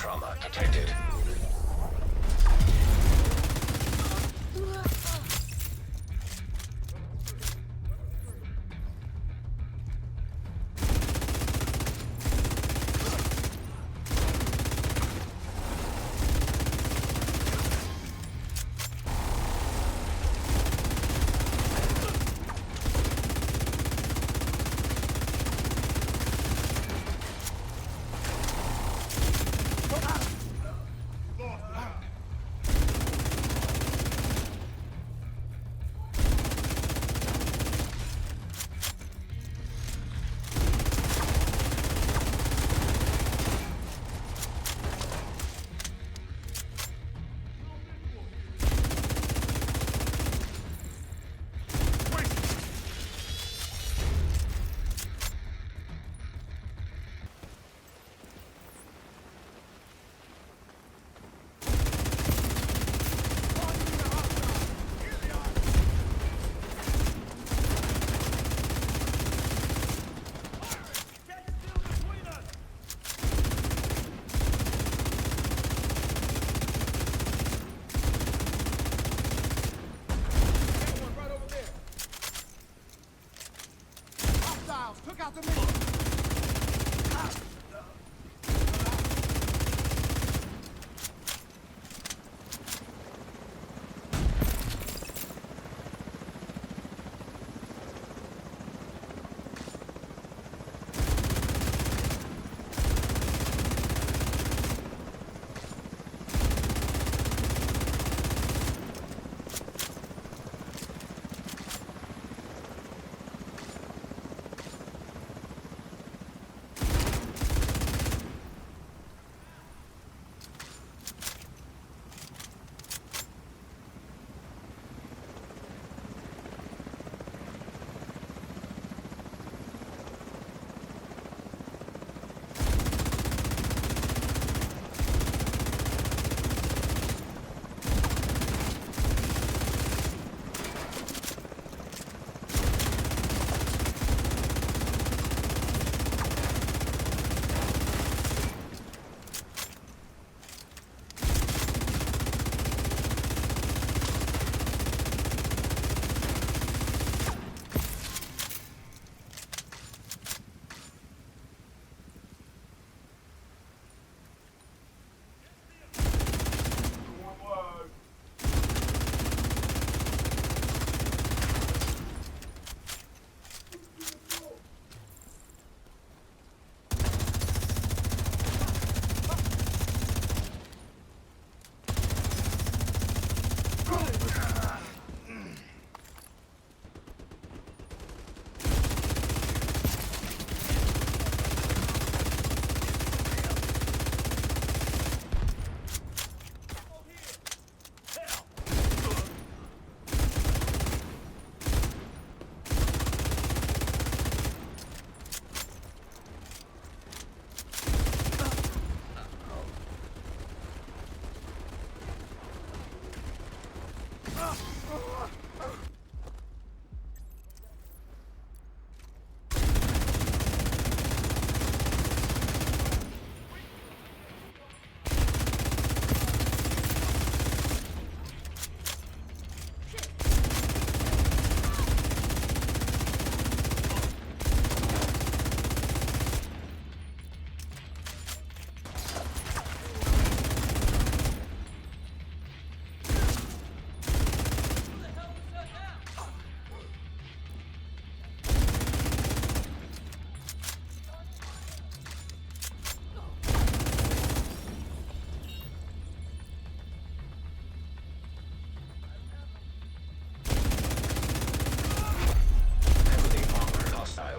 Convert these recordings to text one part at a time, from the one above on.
trauma detected. Took out the mission.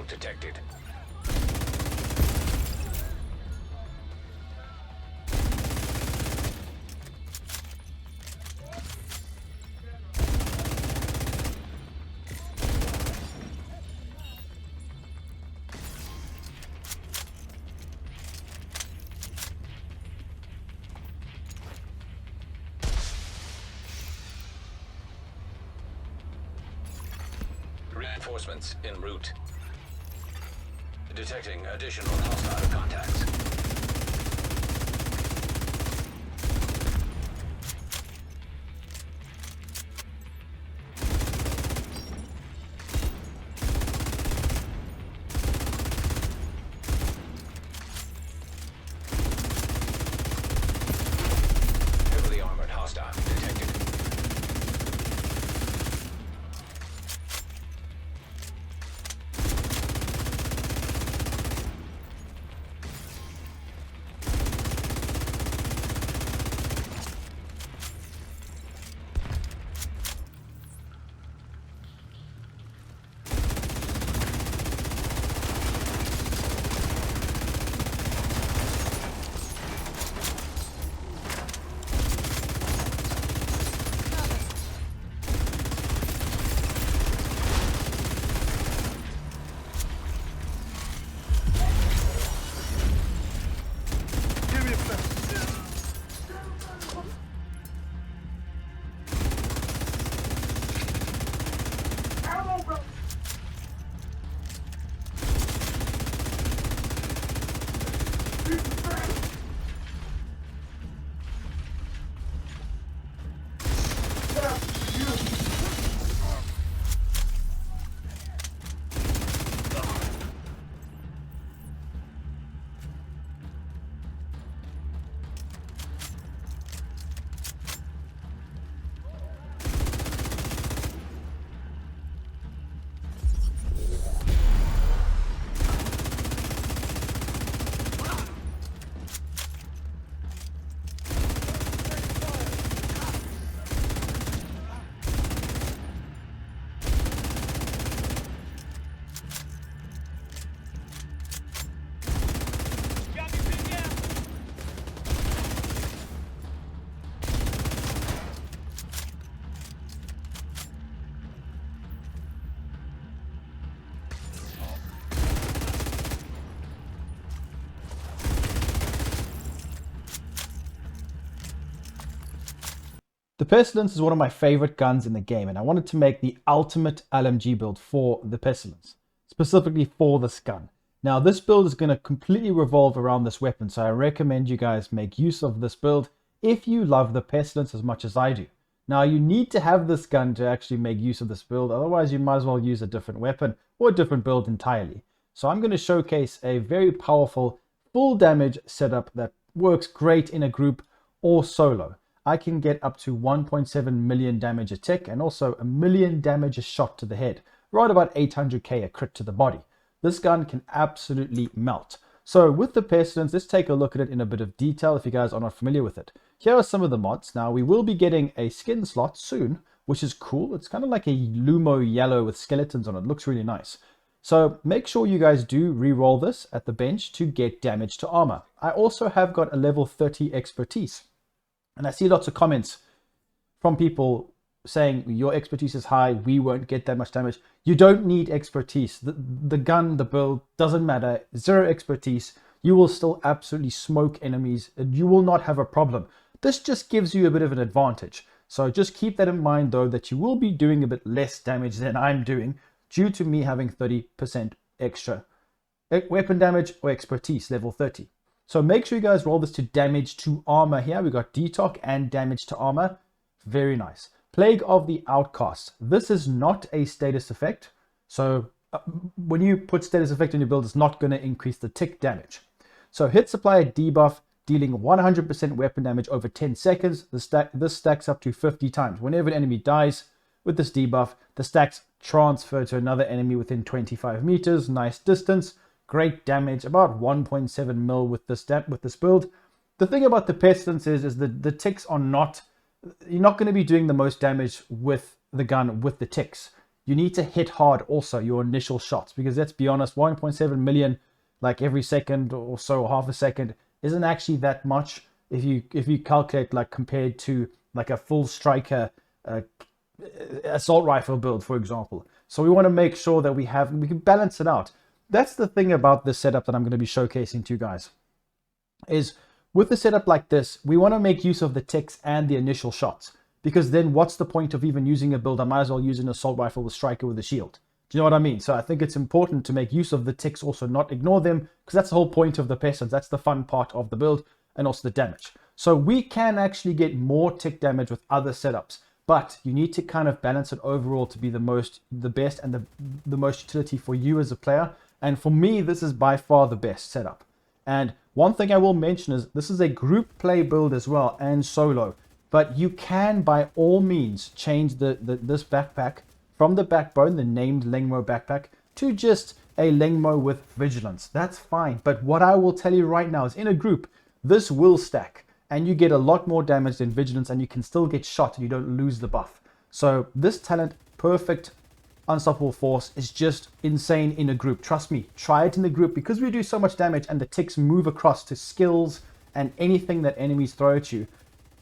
Detected. Reinforcements en route. Detecting additional hostile contacts. The Pestilence is one of my favorite guns in the game, and I wanted to make the ultimate LMG build for the Pestilence, specifically for this gun. Now, this build is going to completely revolve around this weapon, so I recommend you guys make use of this build if you love the Pestilence as much as I do. Now, you need to have this gun to actually make use of this build, otherwise you might as well use a different weapon or a different build entirely. So I'm going to showcase a very powerful full damage setup that works great in a group or solo. I can get up to 1.7 million damage a tick and also a million damage a shot to the head, right about 800k a crit to the body. This gun can absolutely melt. So with the Pestilence, let's take a look at it in a bit of detail if you guys are not familiar with it. Here are some of the mods. Now, we will be getting a skin slot soon, which is cool. It's kind of like a Lumo yellow with skeletons on it. It looks really nice. So make sure you guys do re-roll this at the bench to get damage to armor. I also have got a level 30 expertise. And I see lots of comments from people saying your expertise is high, we won't get that much damage. You don't need expertise. The gun, the build, doesn't matter. 0 expertise, you will still absolutely smoke enemies and you will not have a problem. This just gives you a bit of an advantage. So just keep that in mind though, that you will be doing a bit less damage than I'm doing due to me having 30% extra weapon damage or expertise, level 30. So make sure you guys roll this to damage to armor here. We got detox and damage to armor. Very nice. Plague of the Outcast. This is not a status effect. So when you put status effect in your build, it's not going to increase the tick damage. So hit supply debuff, dealing 100% weapon damage over 10 seconds. This stacks up to 50 times. Whenever an enemy dies with this debuff, the stacks transfer to another enemy within 25 meters. Nice distance. Great damage, about 1.7 mil with this build. The thing about the Pestilence is that the ticks are not, you're not going to be doing the most damage with the gun with the ticks. You need to hit hard also your initial shots, because let's be honest, 1.7 million like every second or so, half a second, isn't actually that much if you calculate like compared to like a full striker assault rifle build, for example. So we want to make sure that we can balance it out. That's the thing about this setup that I'm going to be showcasing to you guys, is with a setup like this, we want to make use of the ticks and the initial shots, because then what's the point of even using a build? I might as well use an assault rifle with striker with a shield. Do you know what I mean? So I think it's important to make use of the ticks, also not ignore them, because that's the whole point of the Pestilence. That's the fun part of the build, and also the damage. So we can actually get more tick damage with other setups, but you need to kind of balance it overall to be the best and the most utility for you as a player. And for me, this is by far the best setup. And one thing I will mention is this is a group play build as well and solo. But you can, by all means, change this backpack from the backbone, the named Lengmo backpack, to just a Lengmo with Vigilance. That's fine. But what I will tell you right now is in a group, this will stack. And you get a lot more damage than Vigilance, and you can still get shot and you don't lose the buff. So this talent, perfect Unstoppable Force, is just insane in a group. Trust me, try it in the group, because we do so much damage and the ticks move across to skills and anything that enemies throw at you.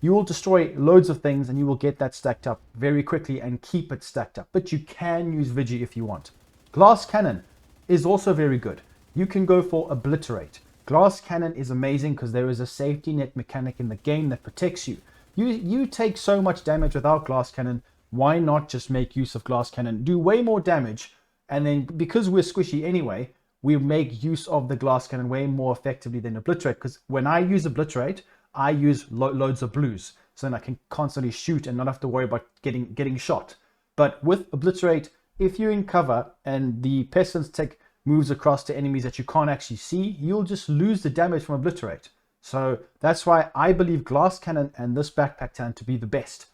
You will destroy loads of things and you will get that stacked up very quickly and keep it stacked up. But you can use Vigi if you want. Glass Cannon is also very good. You can go for Obliterate. Glass Cannon is amazing because there is a safety net mechanic in the game that protects you. You take so much damage without Glass Cannon. Why not just make use of Glass Cannon, do way more damage, and then because we're squishy anyway, we make use of the Glass Cannon way more effectively than Obliterate, because when I use Obliterate, I use loads of blues, so then I can constantly shoot and not have to worry about getting shot. But with Obliterate, if you're in cover and the Pestilence tick moves across to enemies that you can't actually see, you'll just lose the damage from Obliterate. So that's why I believe Glass Cannon and this backpack talent to be the best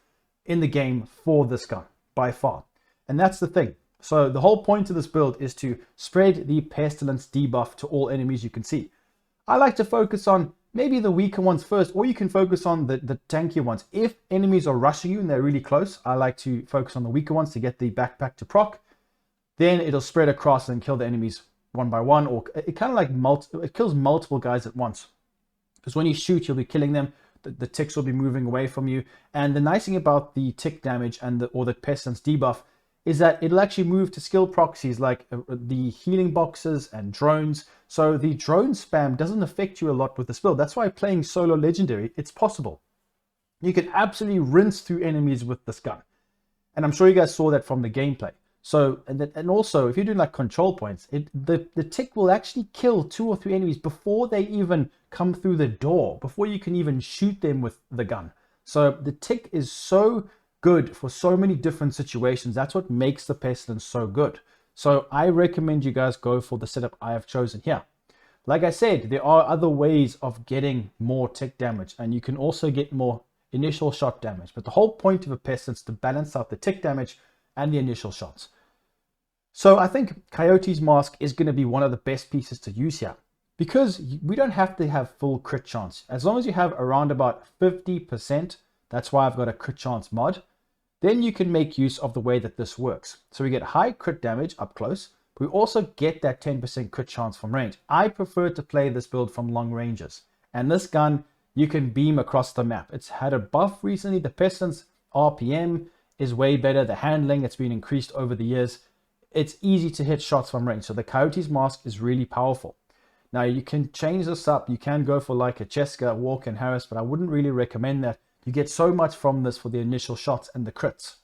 in the game for this gun by far. And that's the thing. So the whole point of this build is to spread the Pestilence debuff to all enemies you can see. I like to focus on maybe the weaker ones first, or you can focus on the tankier ones. If enemies are rushing you and they're really close, I like to focus on the weaker ones to get the backpack to proc. Then it'll spread across and kill the enemies one by one, or it kind of like it kills multiple guys at once. Because when you shoot, you'll be killing them. The ticks will be moving away from you. And the nice thing about the tick damage and the Pestilence debuff is that it'll actually move to skill proxies like the healing boxes and drones. So the drone spam doesn't affect you a lot with this build. That's why playing solo legendary, it's possible. You can absolutely rinse through enemies with this gun. And I'm sure you guys saw that from the gameplay. So, and also, if you're doing like control points, the tick will actually kill 2 or 3 enemies before they even come through the door, before you can even shoot them with the gun. So the tick is so good for so many different situations. That's what makes the Pestilence so good. So I recommend you guys go for the setup I have chosen here. Like I said, there are other ways of getting more tick damage, and you can also get more initial shot damage. But the whole point of a Pestilence is to balance out the tick damage and the initial shots. So I think Coyote's Mask is going to be one of the best pieces to use here, because we don't have to have full crit chance. As long as you have around about 50%, that's why I've got a crit chance mod, then you can make use of the way that this works. So we get high crit damage up close, but we also get that 10% crit chance from range. I prefer to play this build from long ranges, and this gun, you can beam across the map. It's had a buff recently. The Pestilence RPM is way better. The handling, it's been increased over the years. It's easy to hit shots from range. So the Coyote's Mask is really powerful. Now you can change this up. You can go for like a Cheska, Walker, and Harris, but I wouldn't really recommend that. You get so much from this for the initial shots and the crits.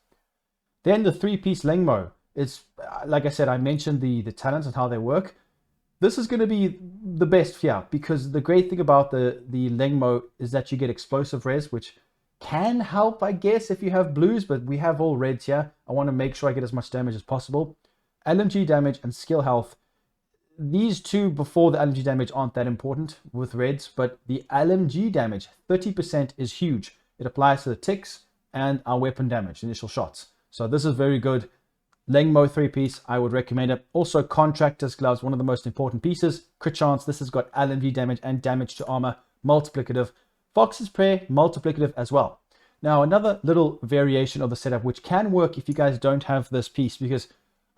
Then the 3-piece Lengmo is, like I said, I mentioned the talents and how they work. This is going to be the best here, because the great thing about the Lengmo is that you get explosive res, which can help, I guess, if you have blues, but we have all reds here. I want to make sure I get as much damage as possible. LMG damage and skill health. These two before the LMG damage aren't that important with reds, but the LMG damage, 30% is huge. It applies to the ticks and our weapon damage, initial shots. So this is very good. Lengmo 3-piece, I would recommend it. Also, Contractor's Gloves, one of the most important pieces. Crit chance, this has got LMG damage and damage to armor, multiplicative. Fox's Prayer, multiplicative as well. Now, another little variation of the setup, which can work if you guys don't have this piece, because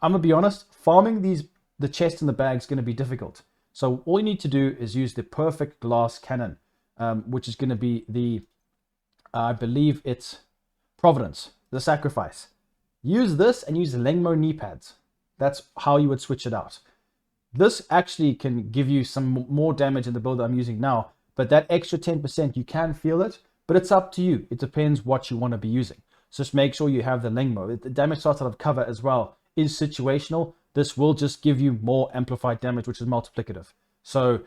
I'm going to be honest, farming the chest and the bag is going to be difficult. So all you need to do is use the perfect glass cannon, which is going to be the, I believe it's Providence, the sacrifice. Use this and use the Lengmo knee pads. That's how you would switch it out. This actually can give you some more damage in the build that I'm using now, but that extra 10%, you can feel it, but it's up to you. It depends what you want to be using. So just make sure you have the Lengmo. The damage starts out of cover as well is situational. This will just give you more amplified damage, which is multiplicative. So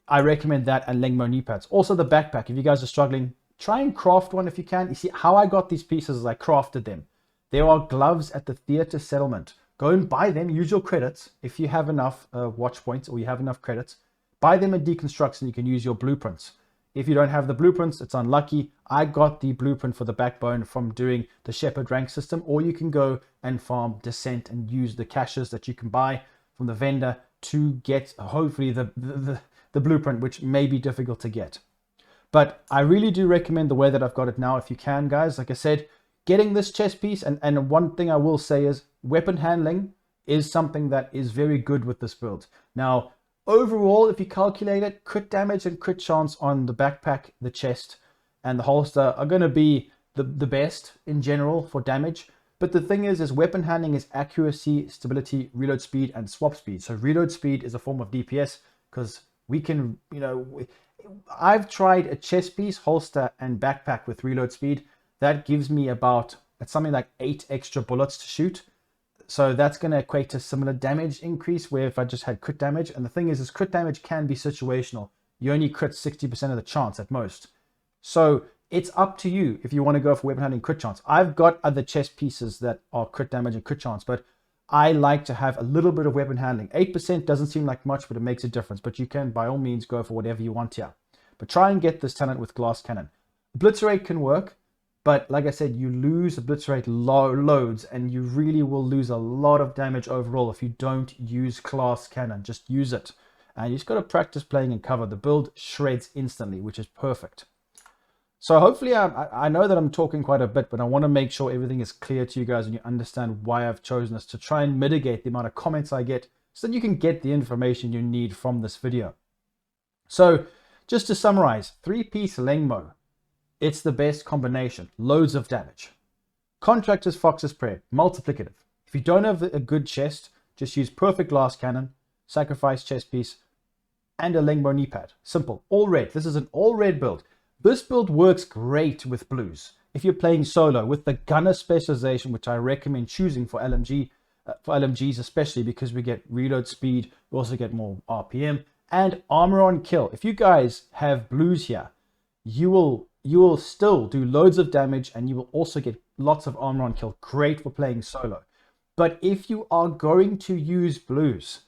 I recommend that and Lengmo knee pads. Also the backpack, if you guys are struggling, try and craft one if you can. You see how I got these pieces is I crafted them. There are gloves at the theater settlement. Go and buy them, use your credits. If you have enough watch points or you have enough credits, buy them at Deconstructs and you can use your blueprints. If you don't have the blueprints, it's unlucky. I got the blueprint for the backbone from doing the Shepherd rank system, or you can go and farm Descent and use the caches that you can buy from the vendor to get hopefully the blueprint, which may be difficult to get. But I really do recommend the way that I've got it now if you can, guys. Like I said, getting this chest piece, and one thing I will say is weapon handling is something that is very good with this build. Now, overall, if you calculate it, crit damage and crit chance on the backpack, the chest, and the holster are going to be the best in general for damage. But the thing is weapon handling is accuracy, stability, reload speed, and swap speed. So reload speed is a form of DPS because we can, I've tried a chest piece, holster, and backpack with reload speed. That gives me about, it's something like 8 extra bullets to shoot. So that's going to equate to similar damage increase where if I just had crit damage. And the thing is crit damage can be situational. You only crit 60% of the chance at most. So it's up to you if you want to go for weapon handling crit chance. I've got other chest pieces that are crit damage and crit chance, but I like to have a little bit of weapon handling. 8% doesn't seem like much, but it makes a difference. But you can, by all means, go for whatever you want here. But try and get this talent with glass cannon. Obliterate can work. But like I said, you lose obliterate loads and you really will lose a lot of damage overall if you don't use glass cannon. Just use it. And you just got to practice playing in cover. The build shreds instantly, which is perfect. So hopefully I know that I'm talking quite a bit, but I want to make sure everything is clear to you guys and you understand why I've chosen this, to try and mitigate the amount of comments I get so that you can get the information you need from this video. So just to summarize, 3-piece Lengmo. It's the best combination. Loads of damage. Contractor's Fox's Prayer. Multiplicative. If you don't have a good chest, just use perfect glass cannon, sacrifice chest piece, and a Lengmo knee pad. Simple. All red. This is an all red build. This build works great with blues. If you're playing solo with the gunner specialization, which I recommend choosing for LMGs especially because we get reload speed, we also get more RPM and armor on kill. If you guys have blues here, you will still do loads of damage and you will also get lots of armor on kill. Great for playing solo. But if you are going to use blues,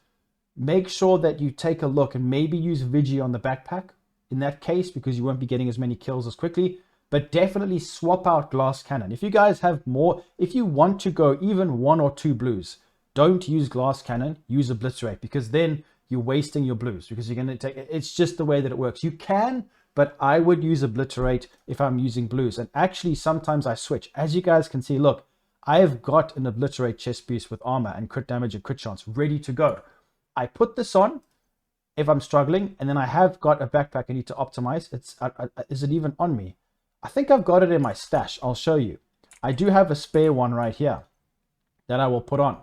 make sure that you take a look and maybe use Vigi on the backpack in that case, because you won't be getting as many kills as quickly. But definitely swap out glass cannon. If you guys have more, if you want to go even 1 or 2 blues, don't use glass cannon, use obliterate, because then you're wasting your blues, because you're going to take, it's just the way that it works. You can, but I would use obliterate if I'm using blues. And actually sometimes I switch. As you guys can see, look, I have got an obliterate chest piece with armor and crit damage and crit chance ready to go. I put this on if I'm struggling, and then I have got a backpack I need to optimize. Is it even on me? I think I've got it in my stash. I'll show you. I do have a spare one right here that I will put on.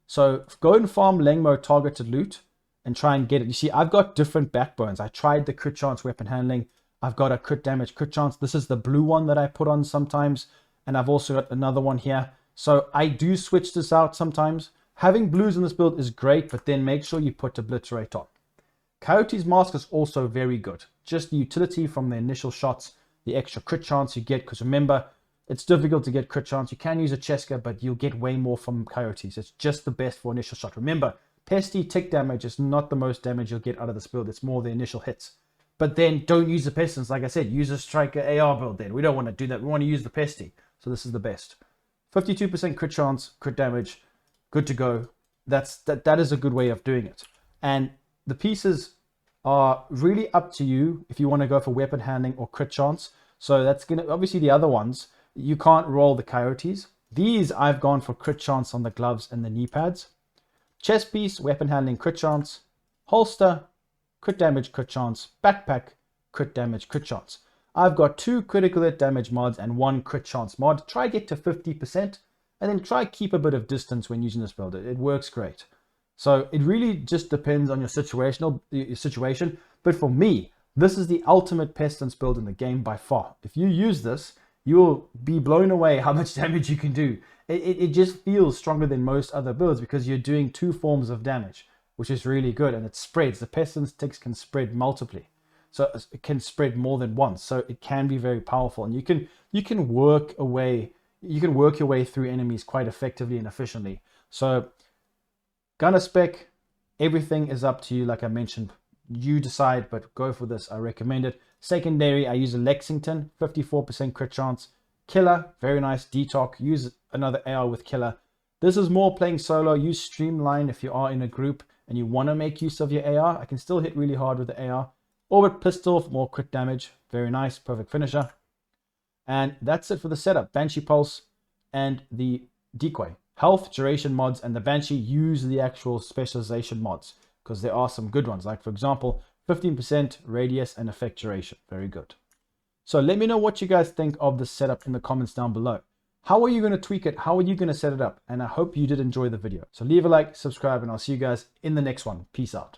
So go and farm Lengmo targeted loot and try and get it. You see, I've got different backbones. I tried the crit chance weapon handling. I've got a crit damage, crit chance. This is the blue one that I put on sometimes. And I've also got another one here. So I do switch this out sometimes. Having blues in this build is great, but then make sure you put obliterate on. Coyote's mask is also very good. Just the utility from the initial shots, the extra crit chance you get, because remember, it's difficult to get crit chance. You can use a Cheska, but you'll get way more from Coyotes. It's just the best for initial shot. Remember, Pesty tick damage is not the most damage you'll get out of this build. It's more the initial hits. But then don't use the Pestilence. Like I said, use a Striker AR build then. We don't want to do that. We want to use the Pesty. So this is the best. 52% crit chance, crit damage, good to go. That is a good way of doing it. And the pieces are really up to you if you want to go for weapon handling or crit chance. So that's going to, obviously the other ones, you can't roll the Coyotes. These I've gone for crit chance on the gloves and the knee pads. Chest piece, weapon handling, crit chance. Holster, crit damage, crit chance. Backpack, crit damage, crit chance. I've got 2 critical hit damage mods and 1 crit chance mod. Try get to 50% and then try keep a bit of distance when using this build. It works great. So it really just depends on your situation. But for me, this is the ultimate Pestilence build in the game by far. If you use this, you will be blown away how much damage you can do. It just feels stronger than most other builds because you're doing 2 forms of damage, which is really good. And it spreads. The Pestilence ticks can spread multiply. So it can spread more than once. So it can be very powerful. And you can work your way through enemies quite effectively and efficiently. So gunner spec, everything is up to you. Like I mentioned, you decide, but go for this. I recommend it. Secondary, I use a Lexington, 54% crit chance. Killer, very nice. Detox, use another AR with Killer. This is more playing solo. Use Streamline if you are in a group and you want to make use of your AR. I can still hit really hard with the AR. Orbit Pistol for more crit damage. Very nice, perfect finisher. And that's it for the setup. Banshee Pulse and the Decoy. Health, duration mods, and the Banshee use the actual specialization mods because there are some good ones. Like for example, 15% radius and effect duration. Very good. So let me know what you guys think of this setup in the comments down below. How are you going to tweak it? How are you going to set it up? And I hope you did enjoy the video. So leave a like, subscribe, and I'll see you guys in the next one. Peace out.